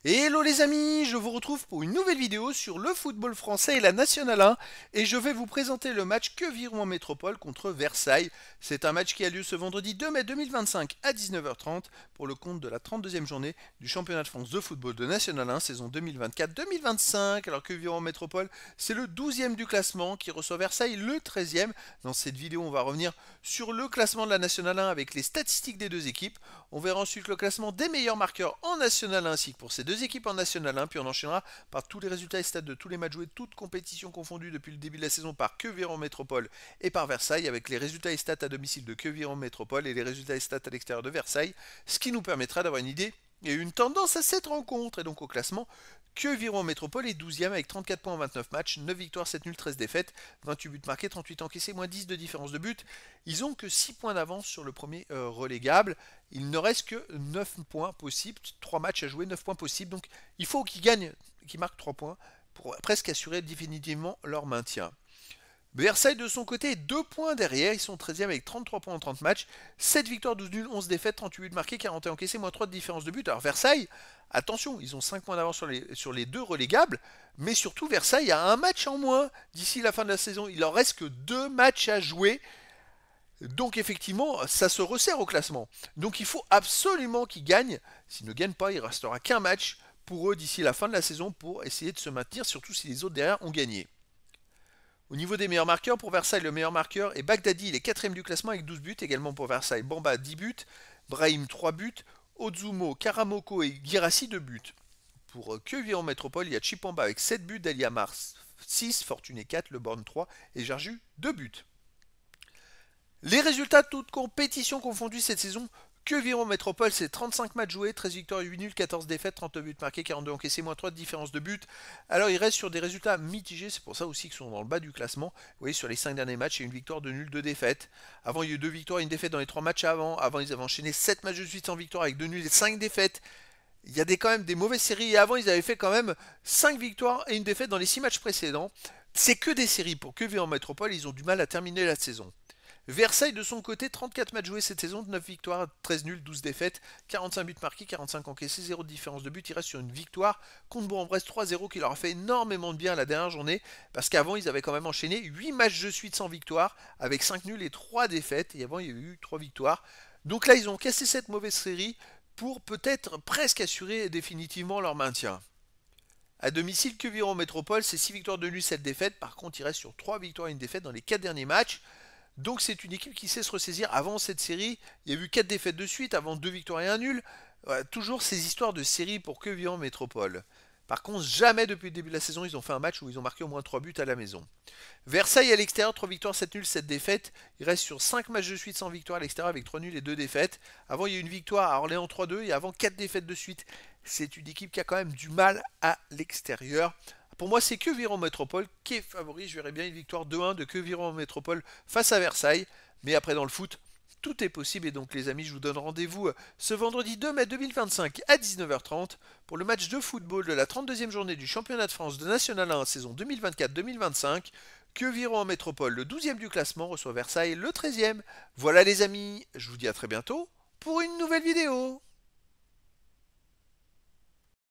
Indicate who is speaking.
Speaker 1: Hello les amis, je vous retrouve pour une nouvelle vidéo sur le football français et la Nationale 1 et je vais vous présenter le match Queviron en métropole contre Versailles. C'est un match qui a lieu ce vendredi 2 mai 2025 à 19h30 pour le compte de la 32e journée du championnat de France de football de Nationale 1 saison 2024-2025. Alors Queviron en métropole, c'est le 12e du classement qui reçoit Versailles le 13e. Dans cette vidéo, on va revenir sur le classement de la Nationale 1 avec les statistiques des deux équipes. On verra ensuite le classement des meilleurs marqueurs en National 1 ainsi que pour ces deux équipes en National 1, puis on enchaînera par tous les résultats et stats de tous les matchs joués, toutes compétitions confondues depuis le début de la saison par Queviron Métropole et par Versailles, avec les résultats et stats à domicile de Queviron Métropole et les résultats et stats à l'extérieur de Versailles, ce qui nous permettra d'avoir une idée et une tendance à cette rencontre. Et donc au classement, Queviron Métropole est 12e avec 34 points en 29 matchs, 9 victoires, 7 nuls, 13 défaites, 28 buts marqués, 38 encaissés, moins 10 de différence de but. Ils ont que 6 points d'avance sur le premier relégable. Il ne reste que 9 points possibles, 3 matchs à jouer, 9 points possibles. Donc il faut qu'ils gagnent, qu'ils marquent 3 points pour presque assurer définitivement leur maintien. Versailles de son côté est 2 points derrière, ils sont 13e avec 33 points en 30 matchs, 7 victoires, 12 nuls, 11 défaites, 38 buts marqués, 41 encaissés, moins 3 de différence de but. Alors Versailles, attention, ils ont 5 points d'avance sur les deux relégables, mais surtout Versailles a un match en moins d'ici la fin de la saison. Il leur reste que 2 matchs à jouer, donc effectivement, ça se resserre au classement. Donc il faut absolument qu'ils gagnent. S'ils ne gagnent pas, il ne restera qu'un match pour eux d'ici la fin de la saison pour essayer de se maintenir, surtout si les autres derrière ont gagné. Au niveau des meilleurs marqueurs, pour Versailles, le meilleur marqueur est Bagdadi, il est 4ème du classement avec 12 buts. Également pour Versailles, Bamba 10 buts, Brahim 3 buts, Ozumo, Karamoko et Girassi 2 buts. Pour Queviron en métropole, il y a Chipamba avec 7 buts, Daliamar 6, Fortuné 4, Le Born 3 et Jarju 2 buts. Les résultats de toutes compétitions confondues cette saison, Queviron Métropole, c'est 35 matchs joués, 13 victoires, 8 nuls, 14 défaites, 39 buts marqués, 42 encaissés, moins 3 de différence de but. Alors ils restent sur des résultats mitigés, c'est pour ça aussi qu'ils sont dans le bas du classement. Vous voyez, sur les 5 derniers matchs, il y a une victoire, 2 nuls, 2 défaites. Avant, il y a eu 2 victoires et une défaite dans les 3 matchs avant. Avant, ils avaient enchaîné 7 matchs de suite sans victoire avec 2 nuls et 5 défaites. Il y a quand même des mauvaises séries et avant, ils avaient fait quand même 5 victoires et une défaite dans les 6 matchs précédents. C'est que des séries pour Queviron Métropole, ils ont du mal à terminer la saison. Versailles de son côté, 34 matchs joués cette saison, 9 victoires, 13 nuls, 12 défaites, 45 buts marqués, 45 encaissés, 0 de différence de but. Il reste sur une victoire contre Bourg-en-Bresse 3-0 qui leur a fait énormément de bien la dernière journée parce qu'avant ils avaient quand même enchaîné 8 matchs de suite sans victoire avec 5 nuls et 3 défaites et avant il y a eu 3 victoires. Donc là ils ont cassé cette mauvaise série pour peut-être presque assurer définitivement leur maintien. À domicile, Queviron Métropole, c'est 6 victoires de nuls, 7 défaites. Par contre, il reste sur 3 victoires et une défaite dans les 4 derniers matchs. Donc c'est une équipe qui sait se ressaisir. Avant cette série, il y a eu 4 défaites de suite, avant 2 victoires et un nul. Toujours ces histoires de série pour Queviron Métropole. Par contre, jamais depuis le début de la saison, ils ont fait un match où ils ont marqué au moins 3 buts à la maison. Versailles à l'extérieur, 3 victoires, 7 nuls, 7 défaites. Il reste sur 5 matchs de suite sans victoire à l'extérieur avec 3 nuls et 2 défaites. Avant, il y a eu une victoire à Orléans 3-2 et avant 4 défaites de suite. C'est une équipe qui a quand même du mal à l'extérieur. Pour moi, c'est Queviron Métropole qui est favori. Je verrais bien une victoire 2-1 de Queviron Métropole face à Versailles. Mais après, dans le foot, tout est possible. Et donc, les amis, je vous donne rendez-vous ce vendredi 2 mai 2025 à 19h30 pour le match de football de la 32e journée du championnat de France de National 1 saison 2024-2025. Queviron en métropole, le 12e du classement, reçoit Versailles le 13e. Voilà les amis, je vous dis à très bientôt pour une nouvelle vidéo.